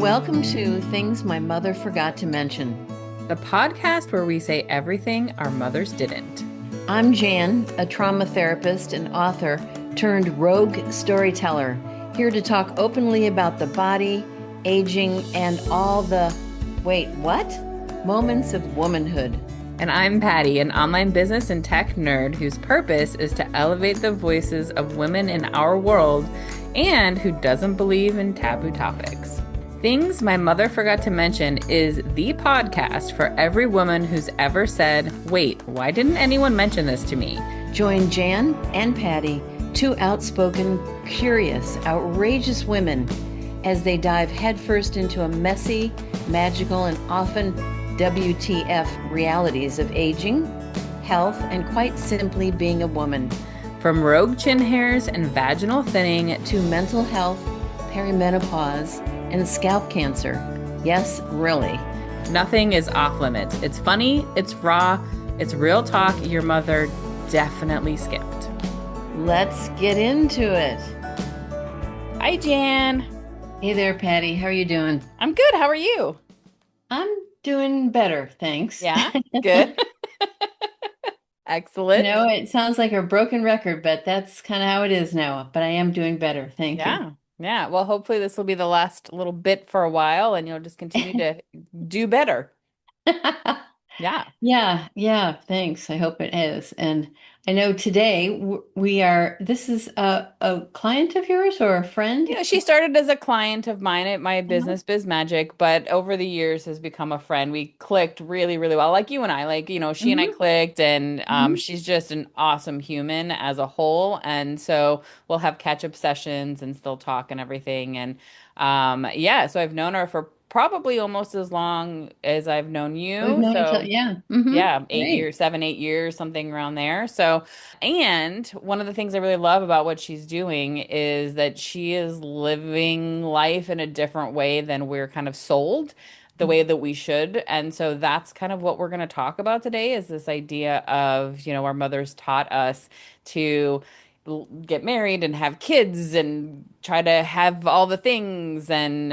Welcome to Things My Mother Forgot to Mention. The podcast where we say everything our mothers didn't. I'm Jan, a trauma therapist and author turned rogue storyteller, here to talk openly about the body, aging, and all the, wait, what? Moments of womanhood. And I'm Patti, an online business and tech nerd whose purpose is to elevate the voices of women in our world and who doesn't believe in taboo topics. Things My Mother Forgot to Mention is the podcast for every woman who's ever said, wait, why didn't anyone mention this to me? Join Jan and Patti, two outspoken, curious, outrageous women, as they dive headfirst into a messy, magical, and often WTF realities of aging, health, and quite simply being a woman. From rogue chin hairs and vaginal thinning to mental health, perimenopause, and scalp cancer. Yes, really. Nothing is off limits. It's funny, it's raw, it's real talk your mother definitely skipped. Let's get into it. Hi, Jan. Hey there, Patti. How are you doing? I'm good. How are you? I'm doing better, thanks. Yeah, good. Excellent. It sounds like a broken record, but that's kind of how it is now. But I am doing better. Thank you. Yeah. Well, hopefully this will be the last little bit for a while and you'll just continue to do better. Yeah. Yeah. Thanks. I hope it is. And I know today this is a client of yours or a friend? She started as a client of mine at my business, Biz Magic, but over the years has become a friend. We clicked really, really well. Like you and I, she and I clicked, and she's just an awesome human as a whole. And so we'll have catch-up sessions and still talk and everything. And so I've known her for probably almost as long as I've known you. We've known each So other. Yeah. yeah, 8 Great. years, 7, 8 years, something around there. So, and one of the things I really love about what she's doing is that she is living life in a different way than we're kind of sold, the way that we should. And so that's kind of what we're going to talk about today is this idea of, our mothers taught us to get married and have kids and try to have all the things and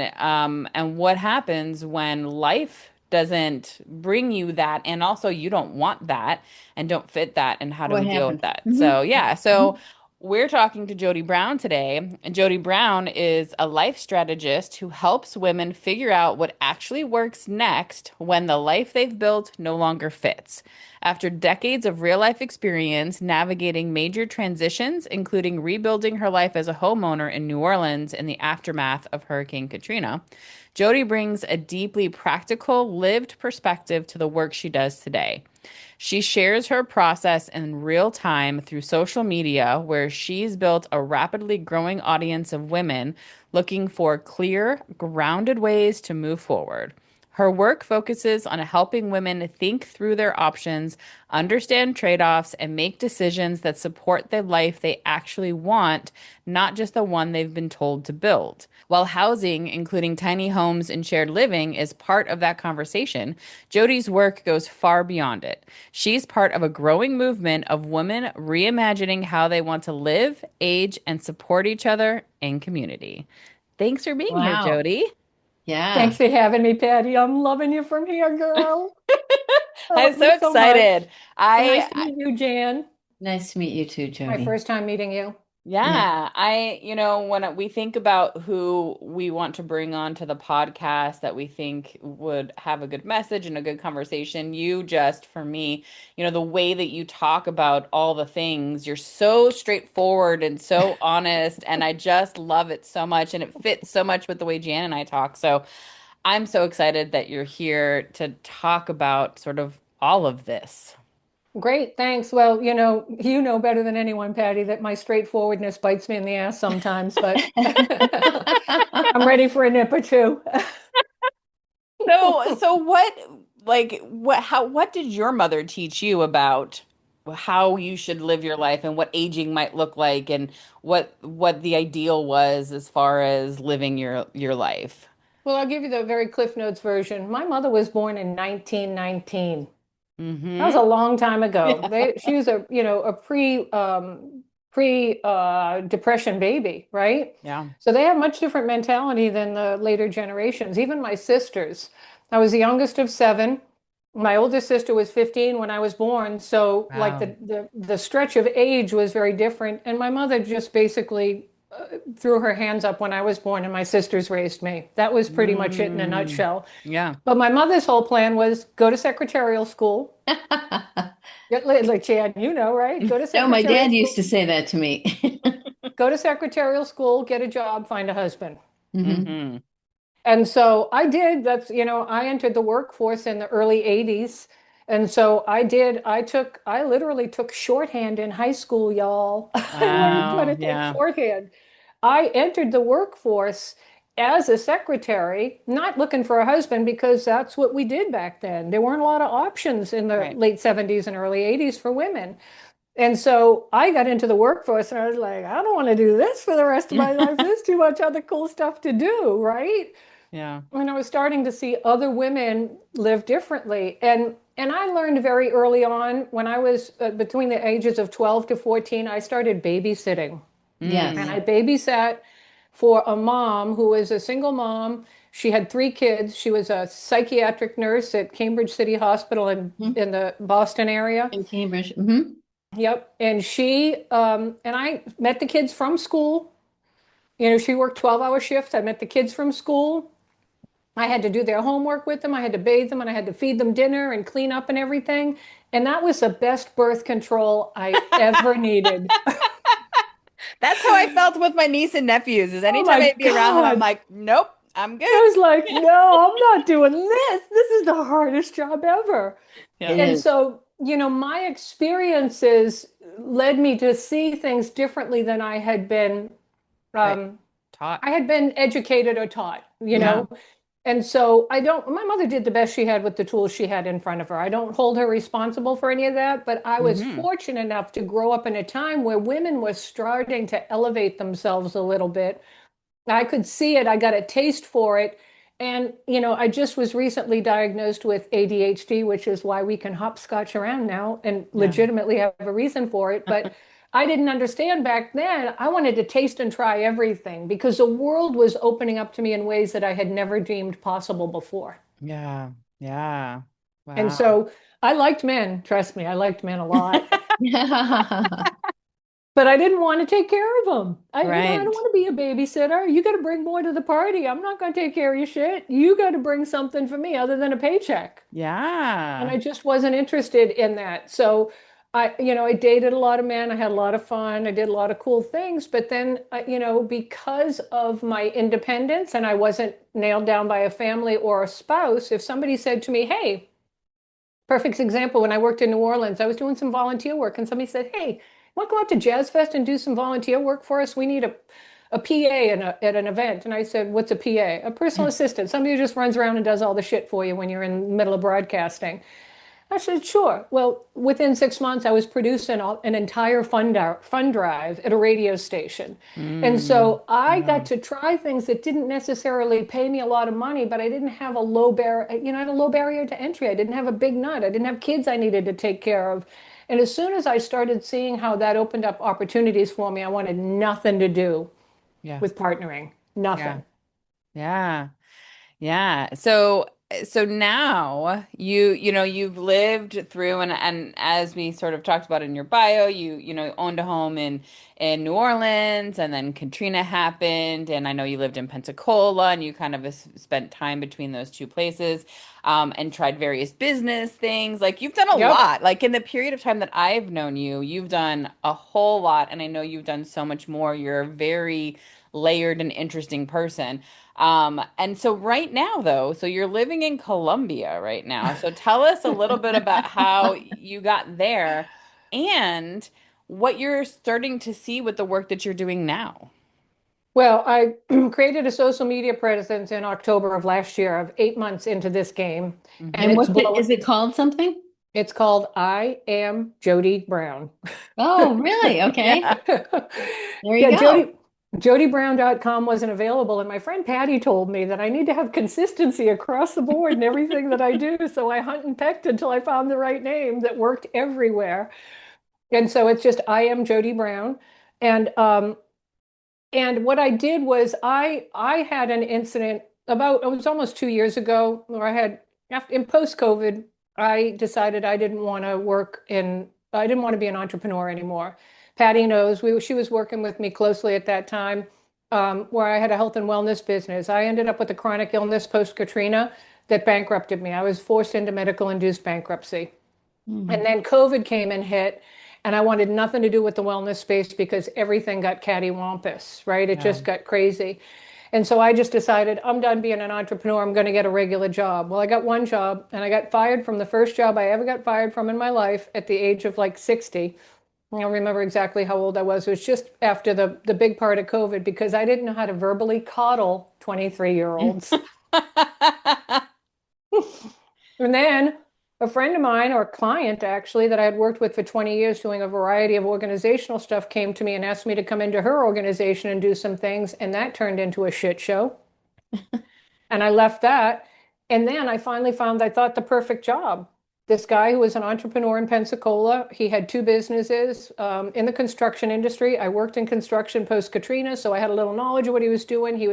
what happens when life doesn't bring you that and also you don't want that and don't fit that and how do What we deal with happened? that. So we're talking to Jodi Brown today. And Jodi Brown is a life strategist who helps women figure out what actually works next when the life they've built no longer fits. After decades of real life experience navigating major transitions, including rebuilding her life as a homeowner in New Orleans in the aftermath of Hurricane Katrina, Jodi brings a deeply practical, lived perspective to the work she does today. She shares her process in real time through social media, where she's built a rapidly growing audience of women looking for clear, grounded ways to move forward. Her work focuses on helping women think through their options, understand trade-offs, and make decisions that support the life they actually want, not just the one they've been told to build. While housing, including tiny homes and shared living, is part of that conversation, Jodi's work goes far beyond it. She's part of a growing movement of women reimagining how they want to live, age, and support each other in community. Thanks for being here, Wow. Jodi. Yeah. Thanks for having me, Patty. I'm loving you from here, girl. I I'm love so you so much. excited. Nice to meet you, Jan. Nice to meet you too, My Jodi. first time meeting you. Yeah, when we think about who we want to bring on to the podcast that we think would have a good message and a good conversation, you just, for me, the way that you talk about all the things, you're so straightforward and so honest, and I just love it so much, and it fits so much with the way Jan and I talk. So I'm so excited that you're here to talk about sort of all of this. Great, thanks. Well, you know better than anyone, Patty, that my straightforwardness bites me in the ass sometimes, but I'm ready for a nip or two. So what did your mother teach you about how you should live your life and what aging might look like and what the ideal was as far as living your life? Well, I'll give you the very Cliff Notes version. My mother was born in 1919. That was Mm-hmm. a long time ago. Yeah. She was a pre pre-depression baby, right? Yeah. So they have much different mentality than the later generations. Even my sisters. I was the youngest of seven. My oldest sister was 15 when I was born. So like Wow. the stretch of age was very different. And my mother just basically threw her hands up when I was born and my sisters raised me. That was pretty much it in a Mm, nutshell. yeah. But my mother's whole plan was go to secretarial school. Like Chad, you know, right? Go to No, my secretarial dad used school, to say that to me. go to secretarial school, get a job, find a husband. Hmm. Hmm. And so I did. That's, I entered the workforce in the early 80s. And so I literally took shorthand in high school, y'all. I learned how Wow. to take Yeah. shorthand. I entered the workforce as a secretary, not looking for a husband because that's what we did back then. There weren't a lot of options in the Right. late 70s and early 80s for women. And so I got into the workforce and I was like, I don't want to do this for the rest of my life. There's too much other cool stuff to do, right? Yeah. When I was starting to see other women live differently. And I learned very early on when I was between the ages of 12 to 14, I started babysitting. And Yes. I Mm. babysat for a mom who was a single mom. She had three kids. She was a psychiatric nurse at Cambridge City Hospital Mhm. in the Boston area. In Cambridge. Hmm. Yep. And and I met the kids from school. She worked 12-hour shifts. I met the kids from school. I had to do their homework with them. I had to bathe them and I had to feed them dinner and clean up and everything. And that was the best birth control I ever needed. That's how I felt with my niece and nephews, is Oh anytime my I'd be around them, I'm God. like, nope, I'm I good. was like, no, I'm not doing this. This is the hardest job ever. It Yeah. And is. so, my experiences led me to see things differently than Right. um, Taught. I had been educated or taught, Yeah. And so my mother did the best she had with the tools she had in front of her. I don't hold her responsible for any of that, but I was Hmm. fortunate enough to grow up in a time where women were starting to elevate themselves a little bit. I could see it, I got a taste for it. And, I just was recently diagnosed with ADHD, which is why we can hopscotch around now and Yeah. legitimately have a reason for it. But I didn't understand back then. I wanted to taste and try everything because the world was opening up to me in ways that I had never dreamed possible before. Yeah. Yeah. And Wow. so I liked men, trust me, I liked men a lot. But I didn't want to take care of them. I don't Right. want to be a babysitter. You got to bring more to the party. I'm not going to take care of your shit. You got to bring something for me other than a paycheck. And Yeah. I just wasn't interested in that. So I dated a lot of men. I had a lot of fun. I did a lot of cool things. But then, because of my independence and I wasn't nailed down by a family or a spouse, if somebody said to me, hey, perfect example, when I worked in New Orleans, I was doing some volunteer work and somebody said, hey, want to go out to Jazz Fest and do some volunteer work for us? We need a PA at an event. And I said, what's a PA? A personal assistant, somebody who just runs around and does all the shit for you when you're in the middle of broadcasting. I said, sure. Well, within 6 months, I was producing an entire fund drive at a radio station. And Mm. so I got Wow. to try things that didn't necessarily pay me a lot of money, but I didn't have a low barrier, I had a low barrier to entry. I didn't have a big nut. I didn't have kids I needed to take care of. And as soon as I started seeing how that opened up opportunities for me, I wanted nothing to do Yeah. with partnering. Yeah. Nothing. Yeah. Yeah. So now you've lived through and as we sort of talked about in your bio, you owned a home in New Orleans and then Katrina happened and I know you lived in Pensacola and you kind of spent time between those two places and tried various business things. Like you've done a Yep. lot. Like in the period of time that I've known you, you've done a whole lot and I know you've done so much more. You're a very layered and interesting person. And so right now though, so you're living in Colombia right now. So tell us a little bit about how you got there and what you're starting to see with the work that you're doing now. Well, I created a social media presence in October of last year. Of 8 months into this game, and And Hmm. it's what's it, blowing. is it called something? It's called I Am Jodi Brown. Oh, really? Okay. Yeah. There you Yeah, go. JodiBrown.com wasn't available, and my friend Patty told me that I need to have consistency across the board in everything that I do. So I hunt and pecked until I found the right name that worked everywhere. And so it's just I am Jodi Brown. And what I did was I had an incident about it was almost 2 years ago where I had after in post-COVID, I decided I didn't want to be an entrepreneur anymore. Patty knows she was working with me closely at that time, where I had a health and wellness business. I ended up with a chronic illness post-Katrina that bankrupted me. I was forced into medical induced bankruptcy. And Mhm. then COVID came and hit, and I wanted nothing to do with the wellness space because everything got cattywampus, right? It Yeah. just got crazy. And so I just decided I'm done being an entrepreneur. I'm going to get a regular job. Well, I got one job and I got fired from the first job I ever got fired from in my life at the age of like 60. I don't remember exactly how old I was. It was just after the big part of COVID because I didn't know how to verbally coddle 23-year-olds. And then a friend of mine, or a client actually, that I had worked with for 20 years doing a variety of organizational stuff came to me and asked me to come into her organization and do some things. And that turned into a shit show. And I left that. And then I finally found, I thought, the perfect job. This guy who was an entrepreneur in Pensacola, he had two businesses in the construction industry. I worked in construction post Katrina, so I had a little knowledge of what he was doing. He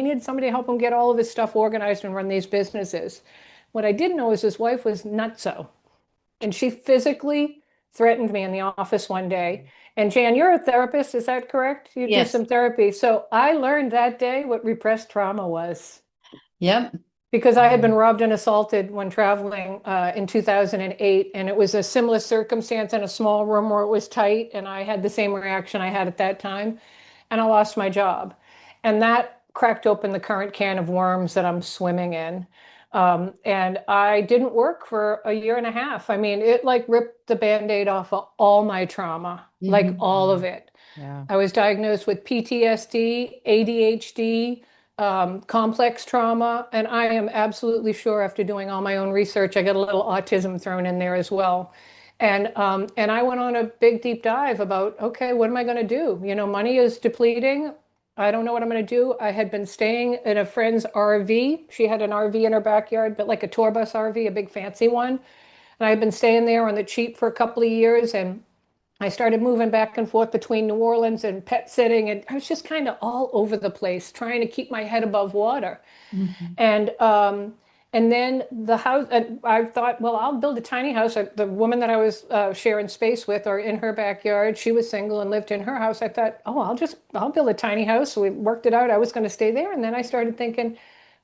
needed somebody to help him get all of his stuff organized and run these businesses. What I didn't know is his wife was nutso, and she physically threatened me in the office one day. And Jan, you're a therapist, is that correct? You do Yes. some therapy. So I learned that day what repressed trauma was Yep. because I had been Wow. robbed and assaulted when traveling in 2008. And it was a similar circumstance in a small room where it was tight. And I had the same reaction I had at that time. And I lost my job. And that cracked open the current can of worms that I'm swimming in. And I didn't work for a year and a half. I mean, it like ripped the Band-Aid off of all my trauma, like Hmm. all of Wow. it. Yeah. I was diagnosed with PTSD, ADHD, complex trauma, and I am absolutely sure after doing all my own research, I got a little autism thrown in there as well. And I went on a big deep dive about, okay, what am I going to do? You know, money is depleting. I don't know what I'm going to do. I had been staying in a friend's RV. She had an RV in her backyard, but like a tour bus RV, a big fancy one. And I had been staying there on the cheap for a couple of years, and I started moving back and forth between New Orleans and pet sitting, and I was just kind of all over the place trying to keep my head above water. Hmm. And and then the house, and I thought, well, I'll build a tiny house. The woman that I was sharing space with, or in her backyard, she was single and lived in her house. I thought, oh, I'll build a tiny house. So we worked it out. I was going to stay there, and then I started thinking,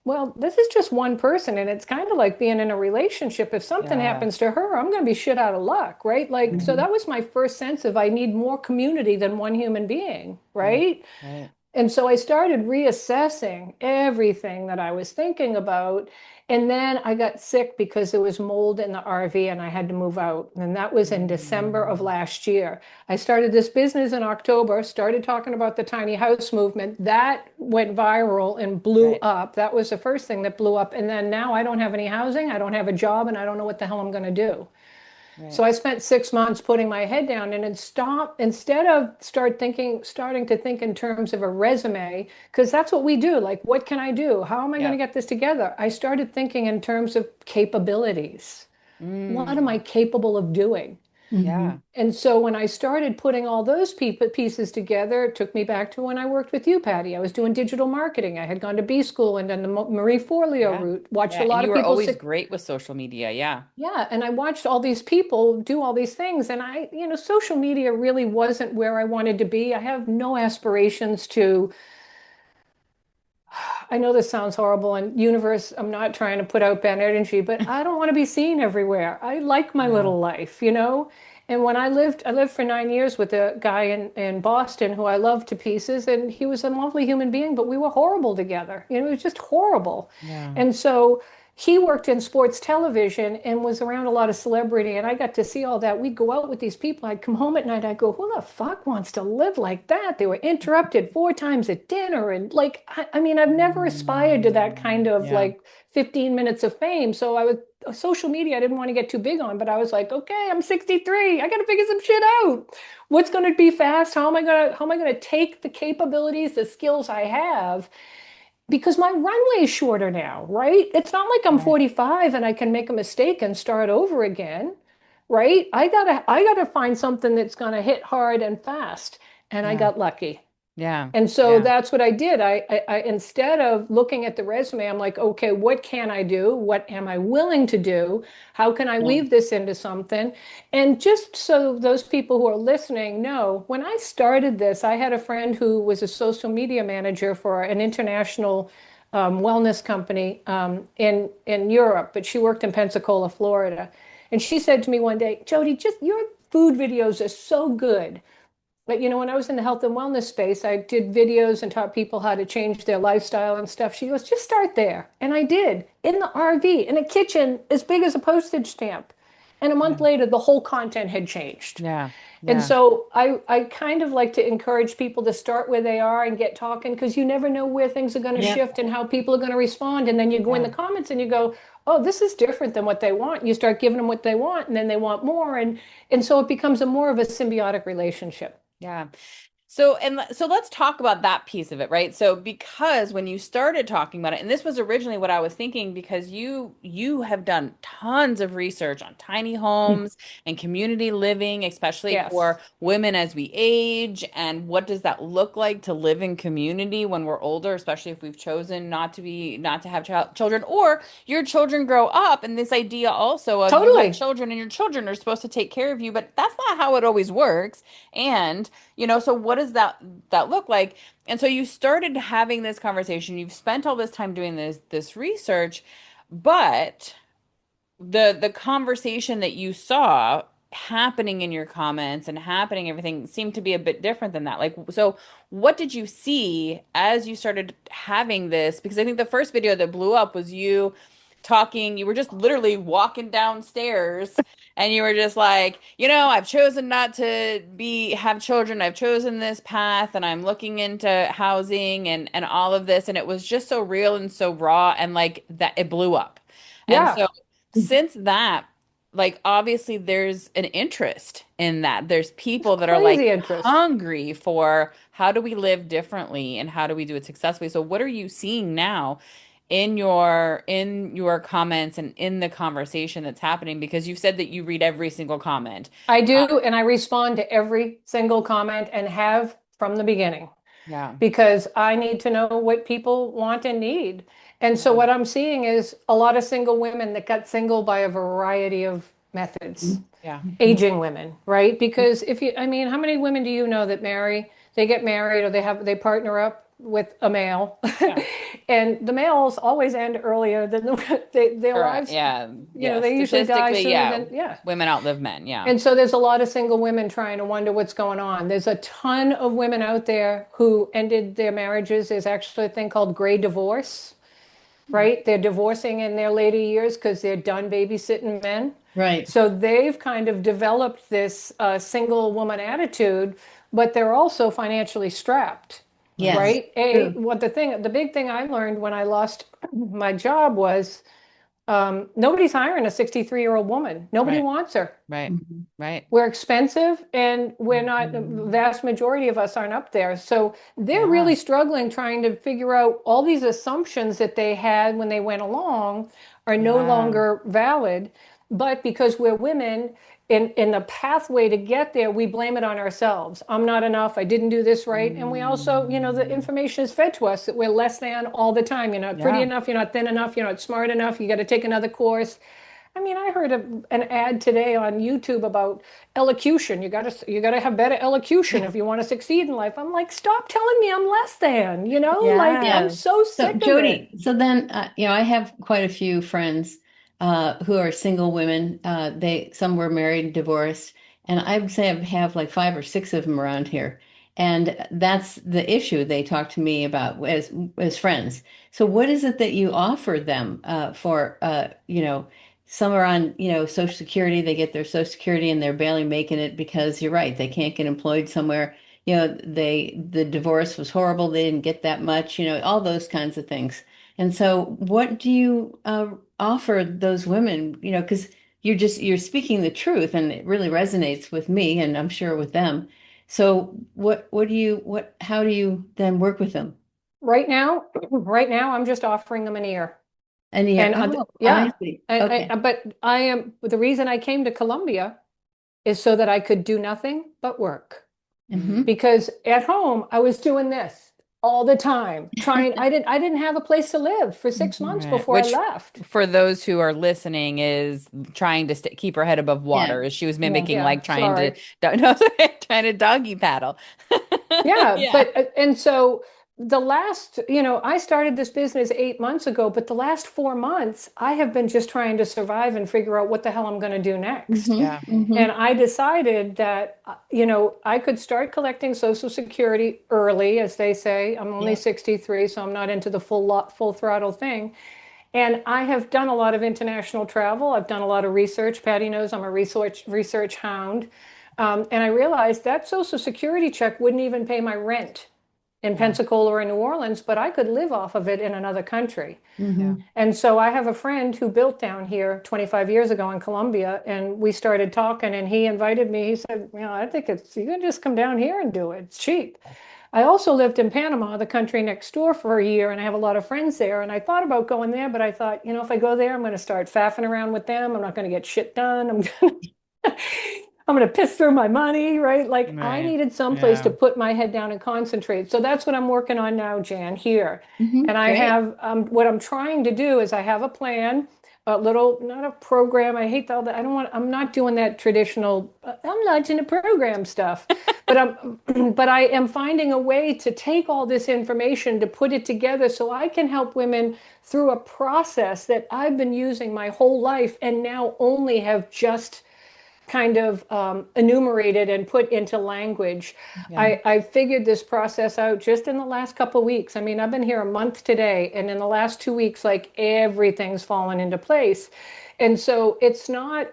well, this is just one person, and it's kind of like being in a relationship. If something Yeah. happens to her, I'm going to be shit out of luck, right? Like, so Right. Hmm. that was my first sense of I need more community than one human being, Right. right? Right. And so I started reassessing everything that I was thinking about. And then I got sick because there was mold in the RV and I had to move out. And that was in December of Mm. last year. I started this business in October, started talking about the tiny house movement. That went viral and blew Right. up. That was the first thing that blew up. And then now I don't have any housing, I don't have a job, and I don't know what the hell I'm going to do. So Right. I spent 6 months putting my head down and instead of starting to think in terms of a resume, because that's what we do. Like, what can I do? How am I going to Yep. get this together? I started thinking in terms of capabilities. What am I Mm. capable of doing? Yeah. Hmm. And so when I started putting all those pieces together, it took me back to when I worked with you, Patty. I was doing digital marketing. I had gone to B school and done the Marie Forleo Yeah. route, watched a Yeah. And lot you of were people. always great with social media. Yeah. Yeah, and I watched all these people do all these things, and social media really wasn't where I wanted to be. I have no aspirations to, I know this sounds horrible, and universe, I'm not trying to put out bad energy, but I don't want to be seen everywhere. I like my Yeah. little life, you know? And when I lived for 9 years with a guy in Boston who I loved to pieces, and he was a lovely human being, but we were horrible together. You know, it was just horrible. Yeah. And so he worked in sports television and was around a lot of celebrity, and I got to see all that. We'd go out with these people. I'd come home at night. I'd go, who the fuck wants to live like that? They were interrupted 4 times at dinner. And like, I mean, I've never aspired to that kind of Yeah. like 15 minutes of fame. So I was social media, I didn't want to get too big on, but I was like, okay, I'm 63. I got to figure some shit out. What's going to be fast? How am I going to take the capabilities, the skills I have, because my runway is shorter now, right? It's not like I'm Right. 45 and I can make a mistake and start over again, right? I gotta find something that's gonna hit hard and fast. and I Yeah. got lucky. Yeah. And so Yeah. that's what I did. I instead of looking at the resume, I'm like, okay, what can I do? What am I willing to do? How can I Yeah. weave this into something? And just so those people who are listening know, when I started this, I had a friend who was a social media manager for an international wellness company in Europe, but she worked in Pensacola, Florida. And she said to me one day, Jodi, just your food videos are so good. But when I was in the health and wellness space, I did videos and taught people how to change their lifestyle and stuff. She goes, just start there. And I did in the RV, in a kitchen as big as a postage stamp. And a month Yeah. later, the whole content had changed. Yeah. And Yeah. so I kind of like to encourage people to start where they are and get talking because you never know where things are going to Yep. shift and how people are going to respond. And then you go in Yeah. the comments and you go, oh, this is different than what they want. You start giving them what they want, and then they want more. And so it becomes a more of a symbiotic relationship. Yeah. So let's talk about that piece of it, right? So because when you started talking about it, and this was originally what I was thinking, because you have done tons of research on tiny homes and community living, especially Yes. for women as we age, and what does that look like to live in community when we're older, especially if we've chosen not to have children, or your children grow up, and this idea also of you have Totally. children and your children are supposed to take care of you, but that's not how it always works. And so what does that look like? And so you started having this conversation. You've spent all this time doing this research, but the conversation that you saw happening in your comments and happening everything seemed to be a bit different than that. Like, so what did you see as you started having this? Because I think the first video that blew up was you talking, you were just literally walking downstairs and you were just like, I've chosen not to have children. I've chosen this path and I'm looking into housing and all of this. And it was just so real and so raw and like that it blew up. And Yeah. so since that, like obviously there's an interest in that. There's It's people that are like crazy interest. hungry for how do we live differently and how do we do it successfully. So what are you seeing now in your comments and in the conversation that's happening? Because you said that you read every single comment. I Uh, do, and I respond to every single comment and have from the beginning yeah. because I need to know what people want and need. And so Yeah. what I'm seeing is a lot of single women that got single by a variety of methods. Yeah. Aging women, right? Because I mean, how many women do you know that they get married or they partner up with a male, Yeah. and the males always end earlier than their Correct. lives. Yeah. Yeah. They usually die Statistically, sooner yeah. than, yeah. Women outlive men. Yeah. And so there's a lot of single women trying to wonder what's going on. There's a ton of women out there who ended their marriages. There's actually a thing called gray divorce, right? They're divorcing in their later years because they're done babysitting men. Right. So they've kind of developed this single woman attitude, but they're also financially strapped, Yeah. Yes. right? True. The big thing I learned when I lost my job was nobody's hiring a 63-year-old woman. Nobody Right. wants her. Right. Mhm. Right. We're expensive and we're not, the vast majority of us aren't up there. So they're Yeah. really struggling trying to figure out all these assumptions that they had when they went along are no Yeah. longer valid. But because we're women, in the pathway to get there, we blame it on ourselves. I'm not enough. I didn't do this right. And we also, the Mm. information is fed to us that we're less than all the time. You're not pretty Yeah. enough. You're not thin enough. You're not smart enough. You got to take another course. I mean, I heard an ad today on YouTube about elocution. You got to have better elocution if you want to succeed in life. I'm like, stop telling me I'm less than, like I'm Yeah. so So sick of it. Jodi, so then I have quite a few friends who are single women. Some were married, divorced, and I would say I have like five or six of them around here. And that's the issue they talk to me about as friends. So what is it that you offer them for some are on, Social Security, they get their Social Security and they're barely making it because you're right, they can't get employed somewhere. The divorce was horrible, they didn't get that much, all those kinds of things. And so what do you offer those women, because you're speaking the truth and it really resonates with me and I'm sure with them. So how do you then work with them? Right now, right now, I'm just offering them an ear. And yeah, And oh, I yeah, see. Okay. but the reason I came to Columbia is so that I could do nothing but work. Mm. because at home I was doing this all the time, trying. I didn't have a place to live for 6 months Right. before I Which, left. for those who are listening, is trying to st keep her head above Yeah. water. She was Yeah. mimicking Yeah, like trying to, sorry. no, trying to doggy paddle. Yeah, Yeah. but and so the last, I started this business 8 months ago, but the last 4 months, I have been just trying to survive and figure out what the hell I'm going to do next. Mm-hmm. Yeah. And Mm-hmm. I decided that, I could start collecting Social Security early, as they say. I'm only Yeah. 63, so I'm not into the full throttle thing. And I have done a lot of international travel. I've done a lot of research. Patty knows I'm a research hound. And I realized that Social Security check wouldn't even pay my rent in Yeah. Pensacola or in New Orleans, but I could live off of it in another country. Yeah. Mm-hmm. And so I have a friend who built down here 25 years ago in Colombia, and we started talking, and he invited me. He said, I think you can just come down here and do it. It's cheap. I also lived in Panama, the country next door, for a year, and I have a lot of friends there. And I thought about going there, but I thought, if I go there, I'm going to start faffing around with them. I'm not going to get shit done. I'm going to piss through my money, right? Like I Right. needed someplace to Yeah. put my head down and concentrate. So that's what I'm working on now, Jan, here. Mm-hmm. And I Great. have what I'm trying to do is I have a plan, a little, not a program. I hate all that. I'm not doing that traditional, I'm not into program stuff, but but I am finding a way to take all this information to put it together so I can help women through a process that I've been using my whole life and now only have just kind of enumerated and put into language. Yeah. I figured this process out just in the last couple of weeks. I mean, I've been here a month today, and in the last 2 weeks, like everything's fallen into place. And so it's not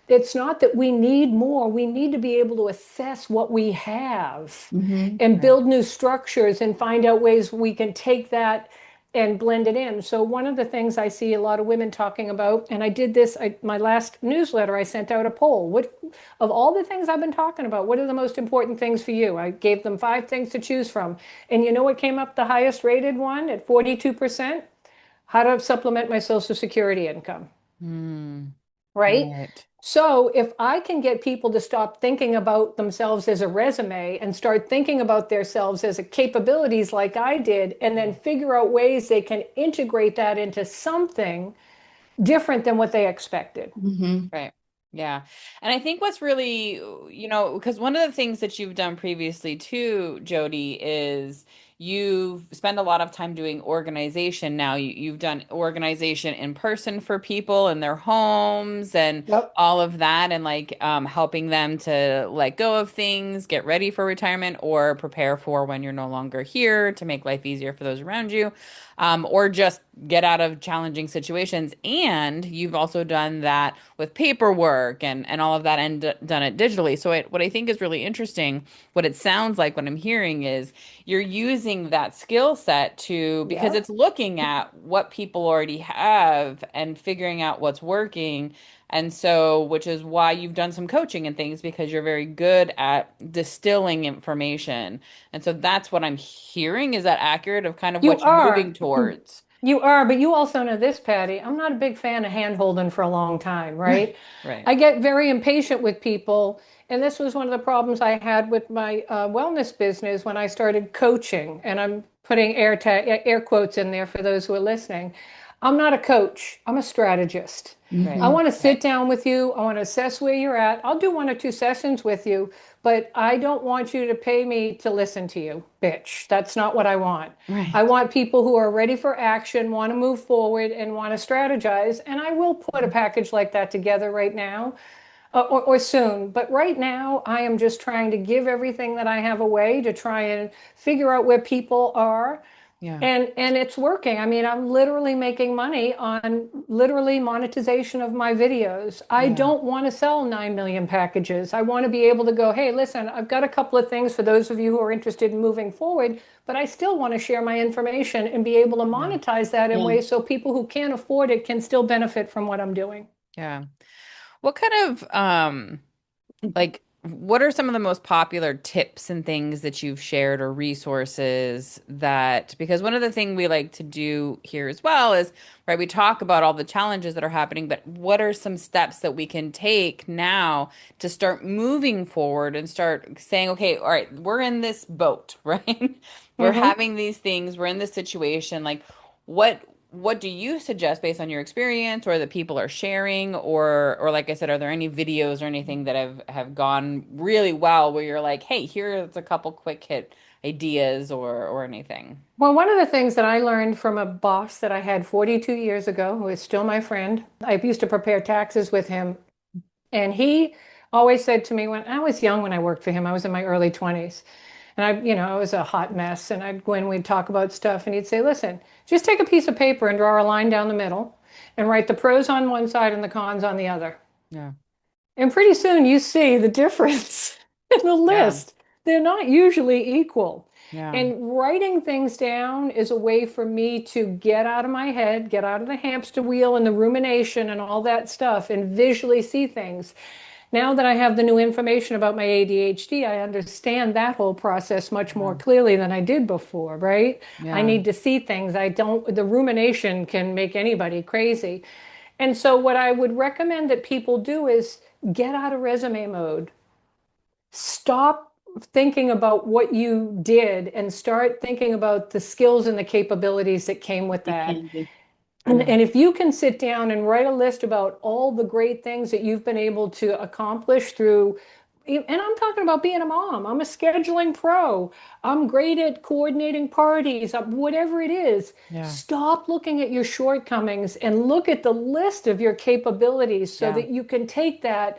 that we need more. We need to be able to assess what we have Mm-hmm. and Right. build new structures and find out ways we can take that and blend it in. So one of the things I see a lot of women talking about, and I did this, my last newsletter, I sent out a poll. What of all the things I've been talking about, what are the most important things for you? I gave them 5 things to choose from. And you know what came up the highest rated one at 42%? How to supplement my Social Security income, Mm. right? Right. So if I can get people to stop thinking about themselves as a resume and start thinking about themselves as a capabilities like I did, and then figure out ways they can integrate that into something different than what they expected. Mm-hmm. Right. Yeah. And I think what's really, because one of the things that you've done previously too, Jodi, is you spend a lot of time doing organization. Now you've done organization in person for people in their homes and Yep. all of that, and like helping them to let go of things, get ready for retirement, or prepare for when you're no longer here to make life easier for those around you, or just get out of challenging situations. And you've also done that with paperwork and all of that, and done it digitally. So what I think is really interesting, what it sounds like, what I'm hearing is you're using that skill set to, because Yep. it's looking at what people already have and figuring out what's working. And so, which is why you've done some coaching and things, because you're very good at distilling information. And so that's what I'm hearing. Is that accurate of kind of You what you're moving are. towards? You are, but you also know this, Patty. I'm not a big fan of hand holding for a long time, right? Right. I get very impatient with people. And this was one of the problems I had with my wellness business when I started coaching. And I'm putting air quotes in there for those who are listening. I'm not a coach, I'm a strategist. I Right. Mm-hmm. want to Right. sit down with you. I want to assess where you're at. I'll do 1 or 2 sessions with you, but I don't want you to pay me to listen to you, bitch. That's not what I want. I Right. want people who are ready for action, want to move forward, and want to strategize. And I will put a package like that together right now, or soon. But right now, I am just trying to give everything that I have away to try and figure out where people are. Yeah. And it's working. I mean, I'm literally making money on literally monetization of my videos. I Yeah. don't want to sell 9 million packages. I want to be able to go, hey, listen, I've got a couple of things for those of you who are interested in moving forward, but I still want to share my information and be able to Yeah. monetize that in Yeah. ways so people who can't afford it can still benefit from what I'm doing. Yeah. What kind of like what are some of the most popular tips and things that you've shared or resources that, because one of the things we like to do here as well is, right, we talk about all the challenges that are happening, but what are some steps that we can take now to start moving forward and start saying, okay, all right, we're in this boat, right? We're Hmm. having these things, we're in this situation. Like, what what do you suggest based on your experience or that people are sharing, or like I said, are there any videos or anything that have gone really well where you're like, hey, here's a couple quick hit ideas or anything? Well, one of the things that I learned from a boss that I had 42 years ago, who is still my friend, I used to prepare taxes with him. And he always said to me when I was young, when I worked for him, I was in my early 20s. And I was a hot mess. And I'd go in, we'd talk about stuff, and he'd say, listen, just take a piece of paper and draw a line down the middle and write the pros on one side and the cons on the other. Yeah. And pretty soon you see the difference in the Yeah. list. They're not usually equal. Yeah. And writing things down is a way for me to get out of my head, get out of the hamster wheel and the rumination and all that stuff, and visually see things. Now that I have the new information about my ADHD, I understand that whole process much more Yeah. clearly than I did before, right? I Yeah. need to see things. I don't, the rumination can make anybody crazy. And so, what I would recommend that people do is get out of resume mode. Stop thinking about what you did and start thinking about the skills and the capabilities that came with that. Yeah. And if you can sit down and write a list about all the great things that you've been able to accomplish through, and I'm talking about being a mom, I'm a scheduling pro, I'm great at coordinating parties, whatever it is, Yeah. stop looking at your shortcomings and look at the list of your capabilities so Yeah. that you can take that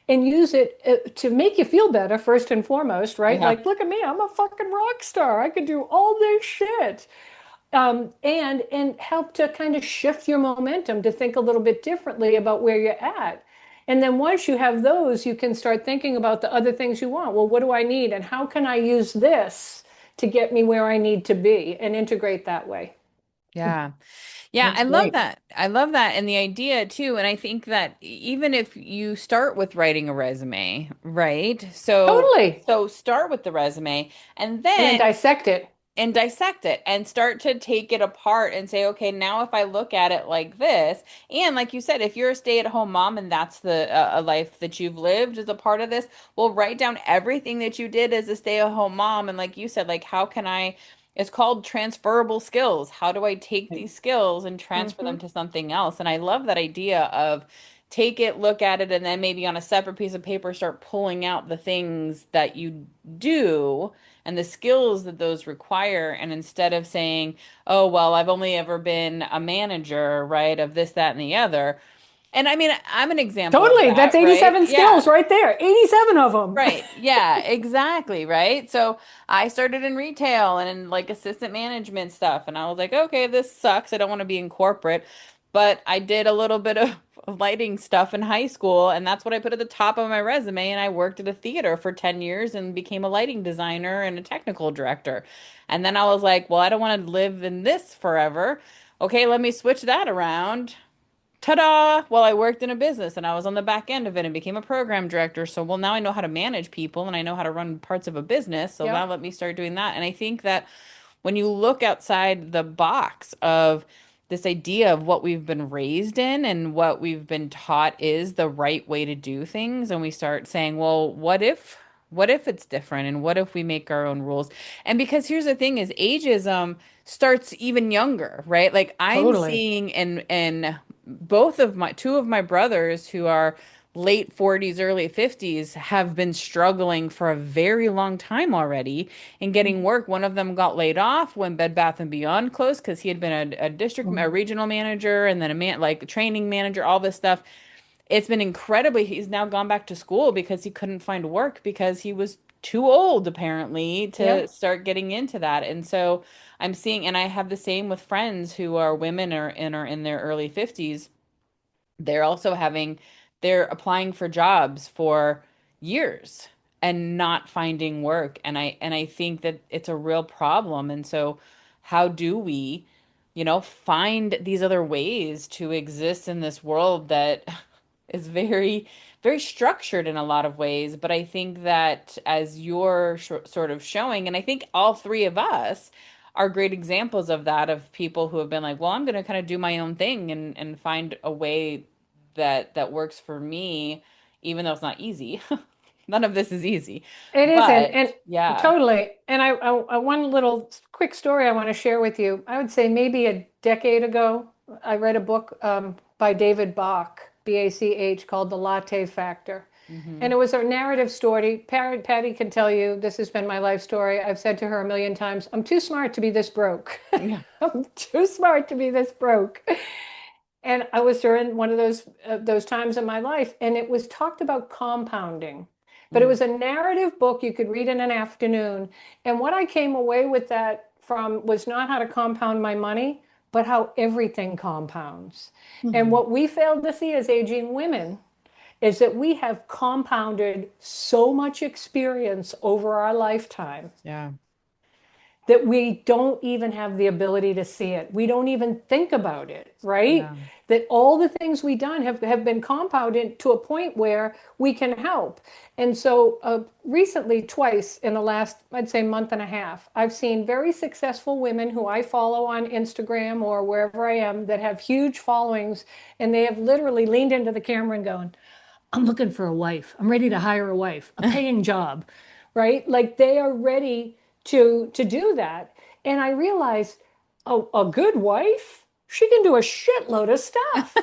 and use it to make you feel better, first and foremost, right? Yeah. Like, look at me, I'm a fucking rock star. I can do all this shit, and help to kind of shift your momentum to think a little bit differently about where you're at. And then once you have those, you can start thinking about the other things you want. Well, what do I need, and how can I use this to get me where I need to be, and integrate that way. Yeah. Yeah, That's I love great. that. I love that. And the idea too. And I think that even if you start with writing a resume, right? Totally. So start with the resume and And then then dissect it. dissect it and start to take it apart and say, okay, now if I look at it like this, and like you said, if you're a stay-at-home mom and that's the a life that you've lived as a part of this, well, write down everything that you did as a stay-at-home mom. And like you said, like how can I, it's called transferable skills. How do I take these skills and transfer them Mm-hmm. to something else? And I love that idea of take it, look at it, and then maybe on a separate piece of paper start pulling out the things that you do and the skills that those require. And instead of saying, oh, well, I've only ever been a manager, right, of this, that, and the other. And I mean, I'm an example of Totally. That's that, right? 87 Yeah. skills right there. 87 of them. Right. Yeah, exactly. Right. So I started in retail and in like assistant management stuff. And I was like, okay, this sucks. I don't want to be in corporate. But I did a little bit of lighting stuff in high school. And that's what I put at the top of my resume. And I worked at a theater for 10 years and became a lighting designer and a technical director. And then I was like, well, I don't want to live in this forever. Okay, let me switch that around. Ta-da! Well, I worked in a business and I was on the back end of it and became a program director. So, well, now I know how to manage people and I know how to run parts of a business. So now Yep. let me start doing that. And I think that when you look outside the box of this idea of what we've been raised in and what we've been taught is the right way to do things, and we start saying, well, what if it's different and what if we make our own rules? And because here's the thing is ageism starts even younger, right? Like I'm Totally. seeing in both of my two of my brothers who are late 40s, early 50s have been struggling for a very long time already in getting work. One of them got laid off when Bed Bath and Beyond closed because he had been a district, a Mhm. regional manager, and then a man like a training manager, all this stuff. It's been incredibly, he's now gone back to school because he couldn't find work because he was too old apparently to Yep. start getting into that. And so I'm seeing, and I have the same with friends who are women or and are in their early 50s. They're also having, they're applying for jobs for years and not finding work. And I think that it's a real problem. And so how do we, find these other ways to exist in this world that is very, very structured in a lot of ways. But I think that as you're sort of showing, and I think all three of us are great examples of that, of people who have been like, well, I'm going to kind of do my own thing and find a way that works for me, even though it's not easy. None of this is easy. It isn't, But and yeah. totally. And I one little quick story I want to share with you. I would say maybe a decade ago, I read a book by David Bach, Bach, called The Latte Factor. Hmm. And it was a narrative story. Patty can tell you this has been my life story. I've said to her a million times, I'm too smart to be this broke. Yeah. I'm too smart to be this broke. And I was during one of those times in my life, and it was talked about compounding. But it Mm. was a narrative book you could read in an afternoon. And what I came away with that from was not how to compound my money, but how everything compounds. And Mhm. what we failed to see as aging women is that we have compounded so much experience over our lifetime Yeah. that we don't even have the ability to see it. We don't even think about it, right? Yeah. That all the things we've done have been compounded to a point where we can help. And so recently, twice in the last, I'd say, month and a half, I've seen very successful women who I follow on Instagram or wherever I am that have huge followings, and they have literally leaned into the camera and going, I'm looking for a wife. I'm ready to hire a wife, a paying job, right? Like they are ready to do that. And I realized, oh, a good wife, she can do a shitload of stuff.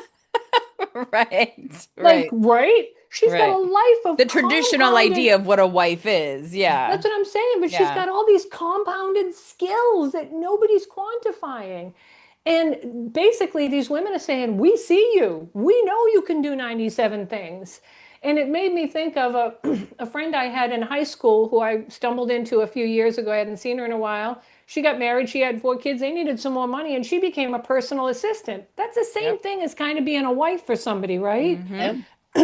Right. Like, Right. right? She's got a Right. life The of traditional compounded. idea of what a wife is. That's Yeah. what I'm saying. But she's Yeah. got all these compounded skills that nobody's quantifying. And basically, these women are saying, we see you. We know you can do 97 things. And it made me think of a friend I had in high school who I stumbled into a few years ago. I hadn't seen her in a while. She got married. She had 4 kids. They needed some more money. And she became a personal assistant. That's the same Yep. thing as kind of being a wife for somebody, right? Mm-hmm. Yep.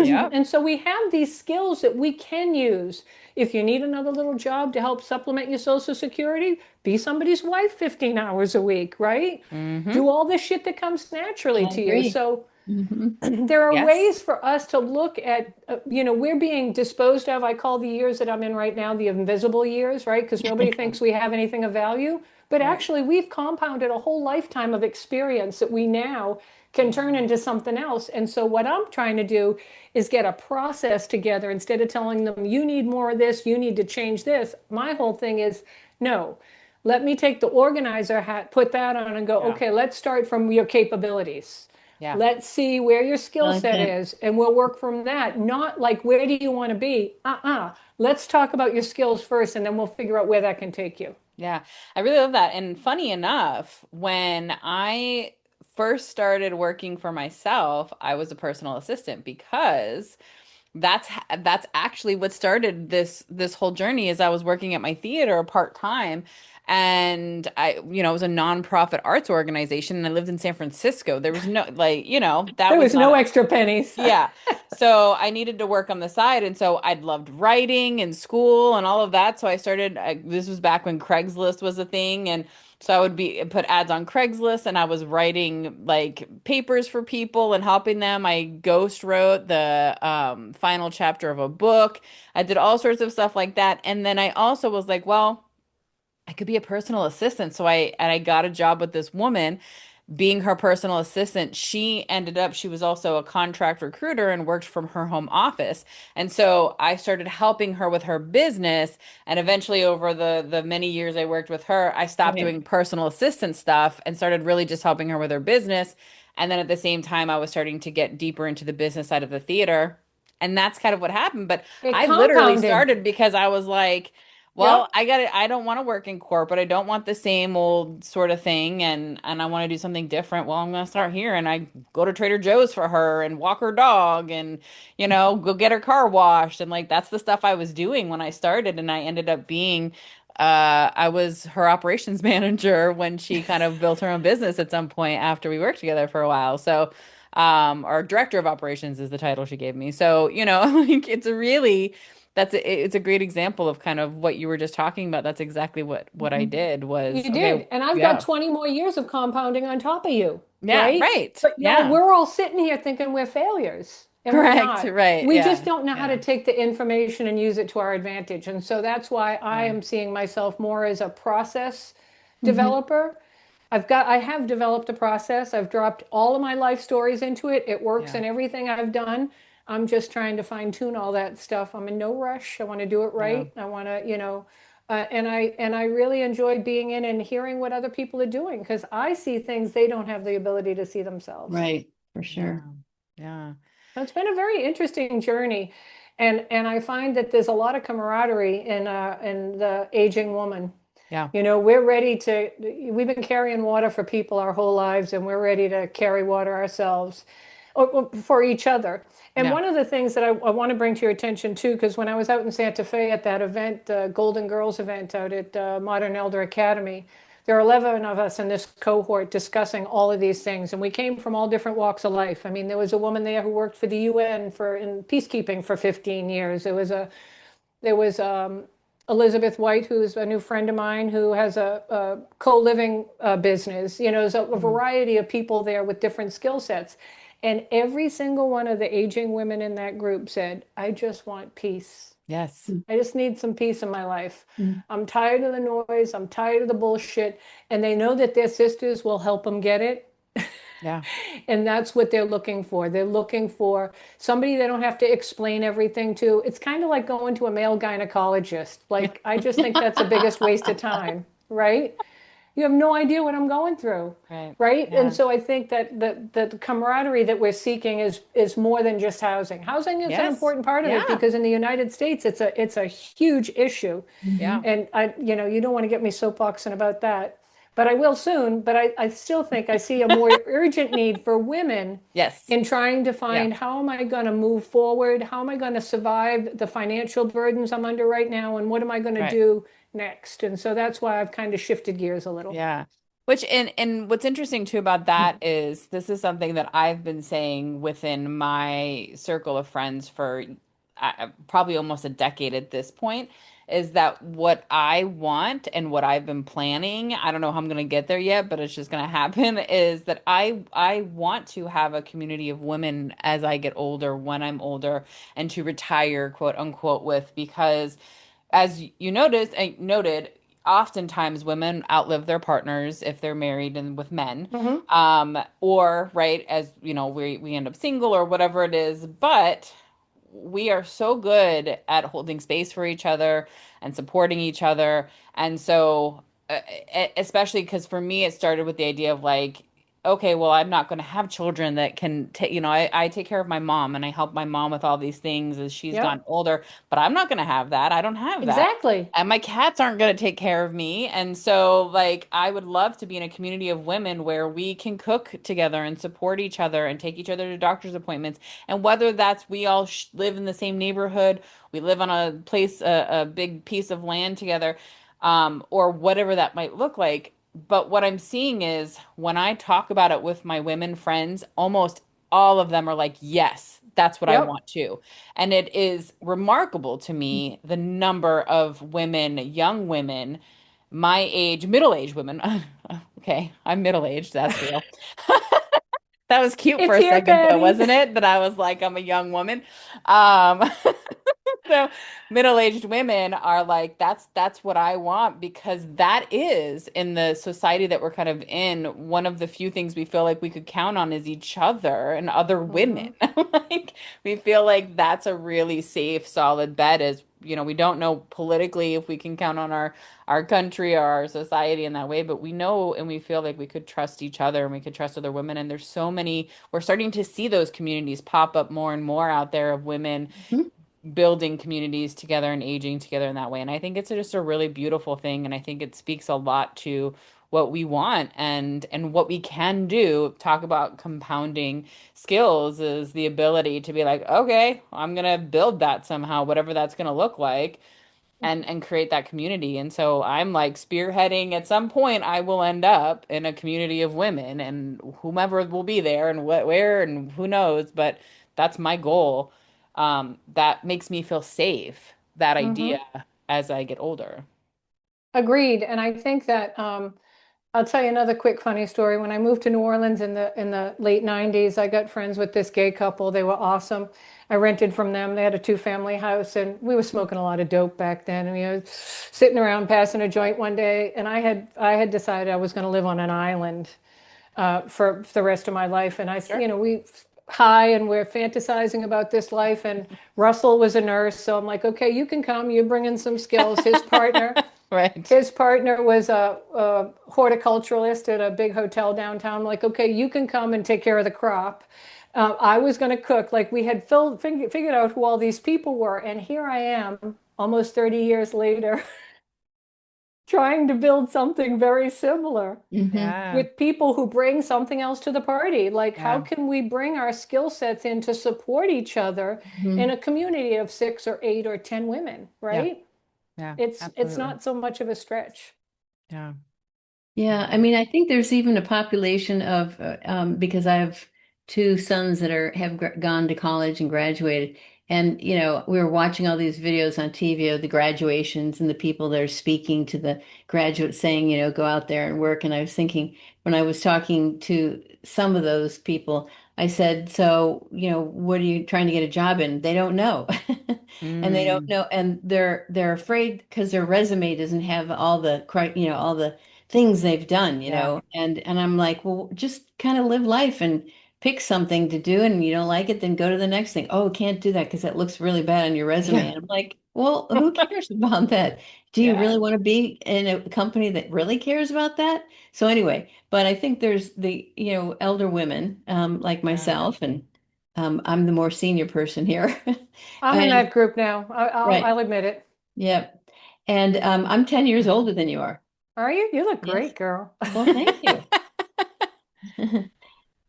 Yep. And so we have these skills that we can use. If you need another little job to help supplement your Social Security, be somebody's wife 15 hours a week, right? Mm-hmm. Do all this shit that comes naturally I to you. agree. So Hmm. there are Yes. ways for us to look at, we're being disposed of. I call the years that I'm in right now the invisible years, right? Because nobody Yeah. thinks we have anything of value. But Right. actually, we've compounded a whole lifetime of experience that we now can turn into something else. And so, what I'm trying to do is get a process together instead of telling them, you need more of this, you need to change this. My whole thing is, no, let me take the organizer hat, put that on, and go, Yeah. okay, let's start from your capabilities. Yeah. Let's see where your I skill like set that. is, and we'll work from that. Not like, where do you want to be? Let's talk about your skills first, and then we'll figure out where that can take you. Yeah, I really love that. And funny enough, when I first started working for myself, I was a personal assistant because that's actually what started this whole journey is I was working at my theater part-time and it was a nonprofit arts organization and I lived in San Francisco. There was no like, that There was was not no a extra pennies. yeah. So I needed to work on the side. And so I'd loved writing in school and all of that. So this was back when Craigslist was a thing. And so I would put ads on Craigslist and I was writing like papers for people and helping them. I ghost wrote the final chapter of a book. I did all sorts of stuff like that. And then I also was like, well, I could be a personal assistant. So I got a job with this woman being her personal assistant. She was also a contract recruiter and worked from her home office. And so I started helping her with her business. And eventually over the many years I worked with her, I stopped Right. doing personal assistant stuff and started really just helping her with her business. And then at the same time, I was starting to get deeper into the business side of the theater. And that's kind of what happened. But It I literally compounded. started because I was like, well, Yep. I got it. I don't want to work in corporate. I don't want the same old sort of thing, and I want to do something different. Well, I'm gonna start here, and I go to Trader Joe's for her and walk her dog, and go get her car washed, and like that's the stuff I was doing when I started, and I ended up being, I was her operations manager when she kind of built her own business at some point after we worked together for a while. So, or director of operations is the title she gave me. So, like it's a great example of kind of what you were just talking about. That's exactly what I did was, You okay, did. And I've got yeah. 20 more years of compounding on top of you, Yeah, right? right. But y'all, Yeah. we're all sitting here thinking we're failures. and we're Correct. not. Right. We just Yeah. don't know how to Yeah. take the information and use it to our advantage. And so that's why I Yeah. am seeing myself more as a process Hmm. developer. I have developed a process. I've dropped all of my life stories into it. It works Yeah. in everything I've done. I'm just trying to fine tune all that stuff. I'm in no rush. I want to do it Yeah. right. I want to, and I really enjoy being in and hearing what other people are doing because I see things they don't have the ability to see themselves. Right, for Yeah. sure. Yeah. So it's been a very interesting journey, and I find that there's a lot of camaraderie in the aging woman. Yeah. We're ready to, we've been carrying water for people our whole lives, and we're ready to carry water ourselves or for each other. And Yeah. one of the things that I want to bring to your attention too, because when I was out in Santa Fe at that event, Golden Girls event out at Modern Elder Academy, there are 11 of us in this cohort discussing all of these things. And we came from all different walks of life. I mean, there was a woman there who worked for the UN in peacekeeping for 15 years. There was Elizabeth White, who's a new friend of mine, who has a co-living business. There's a Mhm. variety of people there with different skill sets. And every single one of the aging women in that group said, I just want peace. Yes. I just need some peace in my life. Mm. I'm tired of the noise. I'm tired of the bullshit. And they know that their sisters will help them get it. Yeah. And that's what they're looking for. They're looking for somebody they don't have to explain everything to. It's kind of like going to a male gynecologist. Like, I just think that's the biggest waste of time, right? You have no idea what I'm going through, Right. right? And Yeah. so I think that the camaraderie that we're seeking is more than just housing. Housing is an Yes. important part of it Yeah. because in the United States it's a huge issue. Yeah. Hmm. And you don't want to get me soapboxing about that, but I will soon. But I still think I see a more urgent need for women Yes. in trying to Yeah. find how am I going to move forward? How am I going to survive the financial burdens I'm under right now? And what am I going to Right. do next? And so that's why I've kind of shifted gears a little. Yeah. Which and what's interesting too about that is this is something that I've been saying within my circle of friends for probably almost a decade at this point, is that what I want and what I've been planning, I don't know how I'm going to get there yet, but it's just going to happen, is that I want to have a community of women as I get older, when I'm older, and to retire, quote unquote, with, because as you noticed, I noted, oftentimes women outlive their partners if they're married and with men. Hmm. Or right, as you know, we end up single or whatever it is, but we are so good at holding space for each other and supporting each other. And so, especially because for me, it started with the idea of like, okay, well, I'm not going to have children that can take, I take care of my mom and I help my mom with all these things as she's gotten Yep, older, but I'm not going to have that. I don't have that. exactly. And my cats aren't going to take care of me. And so, like, I would love to be in a community of women where we can cook together and support each other and take each other to doctor's appointments. And whether that's we all live in the same neighborhood, we live on a place, a big piece of land together, or whatever that might look like. But what I'm seeing is when I talk about it with my women friends, almost all of them are like, yes, that's what I Yep. want too. And it is remarkable to me the number of women, young women, my age, middle-aged women. Okay, I'm middle-aged, that's real. That was cute for It's a here, second though, Patty. wasn't it? That I was like, I'm a young woman. Um, so middle-aged women are like, that's what I want, because that is in the society that we're kind of in, one of the few things we feel like we could count on is each other and other women. Hmm. Like we feel like that's a really safe, solid bet, as we don't know politically if we can count on our country or our society in that way, but we know and we feel like we could trust each other and we could trust other women. And there's so many, we're starting to see those communities pop up more and more out there of women Hmm. building communities together and aging together in that way. And I think it's just a really beautiful thing. And I think it speaks a lot to what we want and what we can do. Talk about compounding skills is the ability to be like, okay, I'm gonna build that somehow, whatever that's gonna look like, and create that community. And so I'm like spearheading, at some point I will end up in a community of women and whomever will be there and where and who knows, but that's my goal. That makes me feel safe, that idea, Hmm. as I get older. Agreed. And I think that I'll tell you another quick funny story. When I moved to New Orleans in the late 90s, I got friends with this gay couple. They were awesome. I rented from them. They had a two-family house, and we were smoking a lot of dope back then. And we were sitting around passing a joint one day, and I had decided I was going to live on an island for the rest of my life. And Sure. we high and we're fantasizing about this life. And Russell was a nurse, so I'm like, okay, you can come. You bring in some skills. His partner. Right. His partner was a horticulturalist at a big hotel downtown. I'm like, okay, you can come and take care of the crop. I was going to cook. Like we had figured out who all these people were. And here I am, almost 30 years later, trying to build something very similar Hmm. Yeah. with people who bring something else to the party. Like, how Yeah. can we bring our skill sets in to support each other in Hmm. a community of 6 or 8 or 10 women, Yeah. right? Yeah. It's Absolutely. not so much of a stretch. Yeah. Yeah, I Yeah. mean, I think there's even a population of because I have two sons that have gone to college and graduated, and we were watching all these videos on TV of the graduations and the people that are speaking to the graduates saying, go out there and work. And I was thinking when I was talking to some of those people, I said, so, what are you trying to get a job in? They don't know. And they don't Mm. know, and they're afraid because their resume doesn't have all the things they've done, Yeah. and I'm like, well, just kind of live life and pick something to do, and you don't like it, then go to the next thing. Oh, can't do that because that looks really bad on your resume. Yeah. And I'm like, well, who cares about that? Do you Yeah. really want to be in a company that really cares about that? So anyway, but I think there's the, elder women, like Yeah. myself, and I'm the more senior person here. I'm in And that group now. right, I'll admit it. yep. And I'm 10 years older than you are. Are you? You look Yes. great, girl. Well, thank you.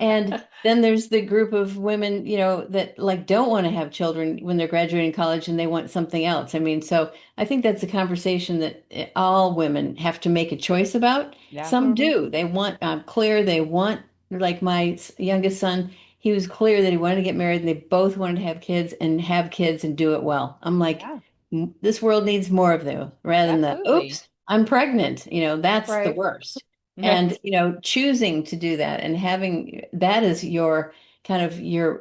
And then there's the group of women, that like don't want to have children when they're graduating college and they want something else. I mean, so I think that's a conversation that all women have to make a choice about. Yeah. Some Hmm. do. They want clear. They want, like my youngest son, he was clear that he wanted to get married and they both wanted to have kids and do it well. I'm like, Yeah. This world needs more of them rather than the, Absolutely. oops, I'm pregnant. That's the Right. worst. And, Right. choosing to do that and having that is your kind of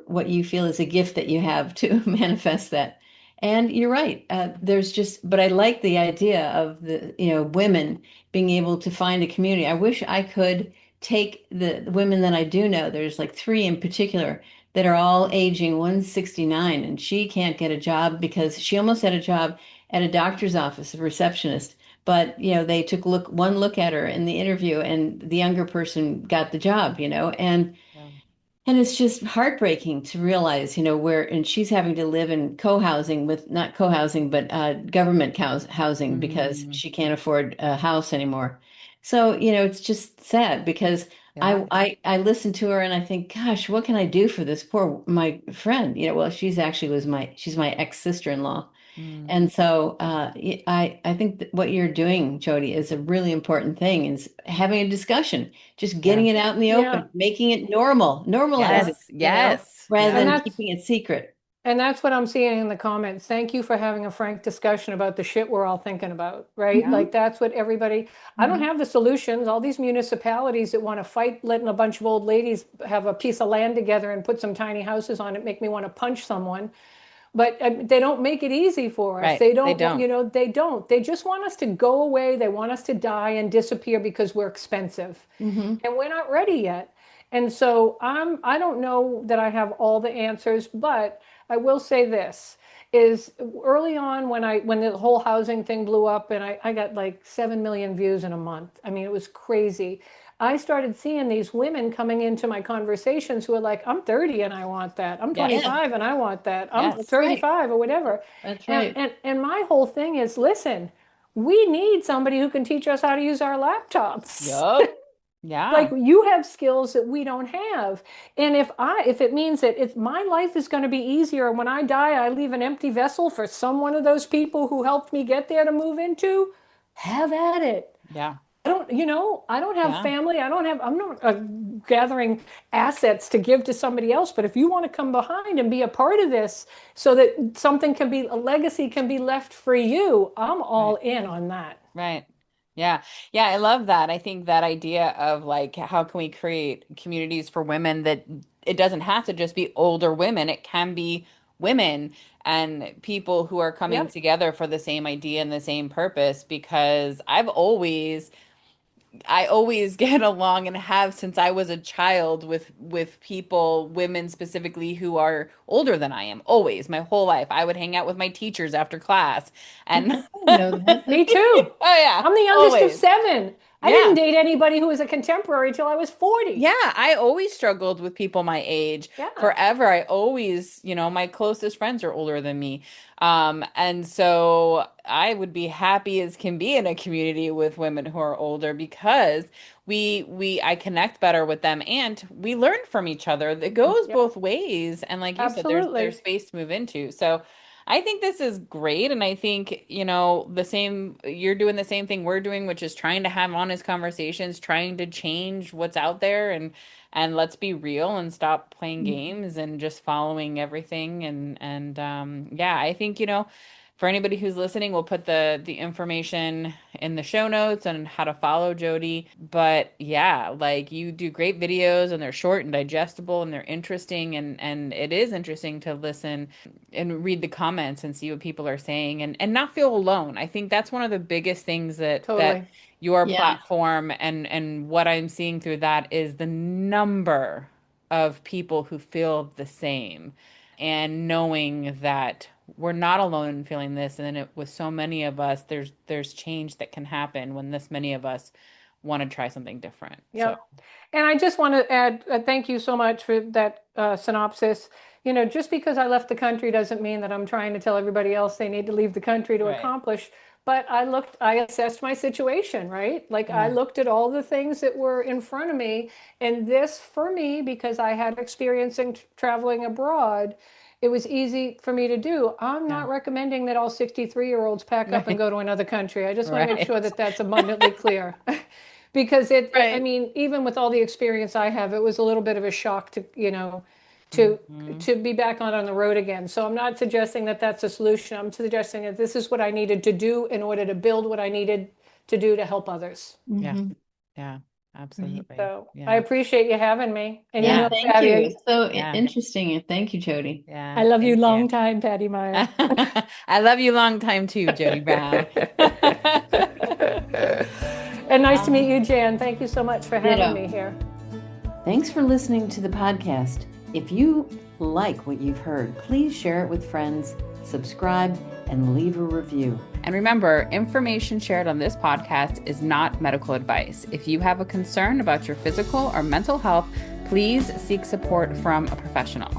what you feel is a gift that you have to manifest that. And you're right. But I like the idea of the, women being able to find a community. I wish I could take the women that I do know. There's like three in particular that are all aging 169, and she can't get a job because she almost had a job at a doctor's office, a receptionist, but they took one look at her in the interview and the younger person got the job, Yeah. and it's just heartbreaking to realize, where, and she's having to live in co-housing with, not co-housing, but government housing because Mm. she can't afford a house anymore. So, it's just sad because Yeah. I listen to her and I think, gosh, what can I do for this poor, my friend? Well, she's my ex-sister-in-law. Mm. And so I think that what you're doing, Jodi, is a really important thing, is having a discussion, just Yeah. getting it out in the Yeah. open, making it normal, normalize Yeah. it, Yes. Yes. rather And Yeah. than that's keeping it secret. and that's what I'm seeing in the comments. Thank you for having a frank discussion about the shit we're all thinking about, right? Yeah. Hmm. Like that's what everybody, I don't Hmm. have the solutions. All these municipalities that want to fight letting a bunch of old ladies have a piece of land together and put some tiny houses on it make me want to punch someone. But they don't make it easy for us. Right. They They don't want, don't. they don't. They just want us to go away. They want us to die and disappear because we're expensive. Hmm. And we're not ready yet. And so I don't know that I have all the answers, but I will say this is early on when the whole housing thing blew up and I got like 7 million views in a month. I mean, it was crazy. I started seeing these women coming into my conversations who are like, I'm 30 and I want that. I'm Yes. Yeah, 25 and I want that. I'm Yes. that's right. 35 or whatever. That's And, right. and, and my whole thing is, listen, we need somebody who can teach us how to use our laptops. Yup. Like Yeah. you have skills that we don't have. And if it means that it's my life is going to be easier when I die, I leave an empty vessel for some one of those people who helped me get there to move into, have at it. Yeah. I don't have Yeah. family. I'm not gathering assets to give to somebody else. But if you want to come behind and be a part of this so that a legacy can be left for you, I'm all Right. in on that. Right. Yeah. Yeah, I love that. I think that idea of like, how can we create communities for women that it doesn't have to just be older women. It can be women and people who are coming Yep. together for the same idea and the same purpose, because I always get along and have since I was a child with people, women specifically, who are older than I am. Always, my whole life. I would hang out with my teachers after class. And I didn't know that. Me too. oh yeah, I'm the youngest of always. seven. I didn't Yeah. date anybody who was a contemporary till I was 40. Yeah, I always struggled with people my age Yeah. forever. I always, my closest friends are older than me. And so I would be happy as can be in a community with women who are older, because I connect better with them and we learn from each other. It goes Yep. both ways. And like you said, there's Absolutely. space to move into. So I think this is great. And I think, you're doing the same thing we're doing, which is trying to have honest conversations, trying to change what's out there, and let's be real and stop playing games and just following everything. And yeah, I think, for anybody who's listening, we'll put the information in the show notes on how to follow Jodi. But yeah, like, you do great videos and they're short and digestible and they're interesting, and it is interesting to listen and read the comments and see what people are saying, and not feel alone. I think that's one of the biggest things that Totally. your Yeah. platform and what I'm seeing through that is the number of people who feel the same, and knowing that we're not alone in feeling this. And then with so many of us, there's change that can happen when this many of us want to try something different. So Yep. And I just want to add, thank you so much for that synopsis. Just because I left the country doesn't mean that I'm trying to tell everybody else they need to leave the country to right. accomplish. But I assessed my situation, right? Like, I Yeah. looked at all the things that were in front of me. And this, for me, because I had experience in traveling abroad, it was easy for me to do. I'm Yeah. not recommending that all 63-year-olds pack up and Right. go to another country. I just want to make sure Right. that that's abundantly clear. Because I Right. mean, even with all the experience I have, it was a little bit of a shock to Hmm. to be back on the road again. So I'm not suggesting that that's a solution. I'm suggesting that this is what I needed to do in order to build what I needed to do to help others. Yeah. Hmm. Yeah. Right. Absolutely. So I Yeah. appreciate you having me. And Yeah, thank you. Patty, It's so Yeah. interesting. And thank you, Jodi. I Yeah. love you Thank you. long time, Patty Meyer. I love you long time too, Jodi Brown. And nice to meet you, Jan. Thank you so much for having Ditto. me here. Thanks for listening to the podcast. If you like what you've heard, please share it with friends, subscribe, and leave a review. And remember, information shared on this podcast is not medical advice. If you have a concern about your physical or mental health, please seek support from a professional.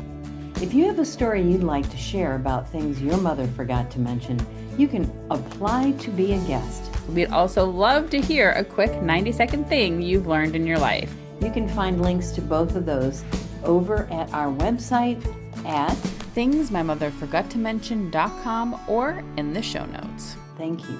If you have a story you'd like to share about things your mother forgot to mention, you can apply to be a guest. We'd also love to hear a quick 90-second thing you've learned in your life. You can find links to both of those over at our website at thingsmymotherforgottomention.com or in the show notes. Thank you.